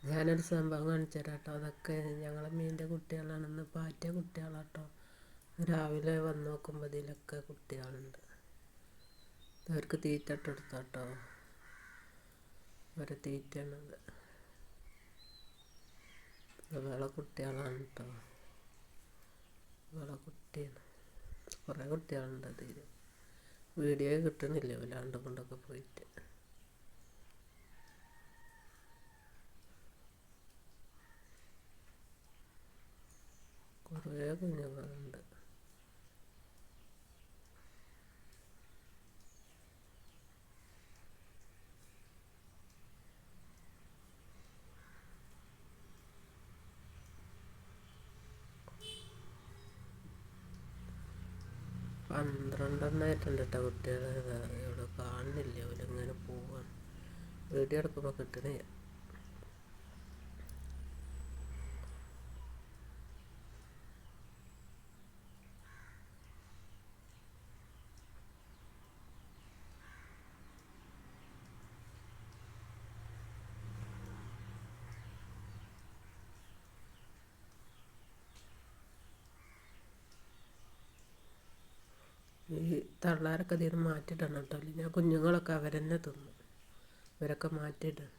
ഞാനൊരു സംഭവം കാണിച്ചു തരാം കേട്ടോ. അതൊക്കെ ഞങ്ങളെ മീൻ്റെ കുട്ടികളാണെന്ന് പാറ്റിയ കുട്ടികളാട്ടോ. രാവിലെ വന്ന് നോക്കുമ്പോൾ ഇതിലൊക്കെ കുട്ടികളുണ്ട്. അവർക്ക് തീറ്റ ഇട്ട് കൊടുത്താട്ടോ. അവരെ തീറ്റയാണത്. വേള കുട്ടികളാണ് കേട്ടോ. വേള കുട്ടിയാണ്. കുറേ കുട്ടികളുണ്ട് അതിൽ. വീഡിയോ കിട്ടണില്ല വല്ലാണ്ട് കൊണ്ടൊക്കെ പോയിട്ട്. കുറേ കുഞ്ഞുങ്ങളുണ്ട്. പന്ത്രണ്ടെണ്ണമായിട്ടുണ്ട് കേട്ടോ കുട്ടികൾ. ഇവിടെ കാണുന്നില്ല, അവരിങ്ങനെ പോവാണ്. വീഡിയോ എടുക്കുമ്പോൾ കിട്ടണേ. ഈ തള്ളാരൊക്കെ ഇതിന് മാറ്റിയിടണം കേട്ടോ. അല്ലെങ്കിൽ കുഞ്ഞുങ്ങളൊക്കെ അവരെന്നെ തിന്നും. ഇവരൊക്കെ മാറ്റിയിടും.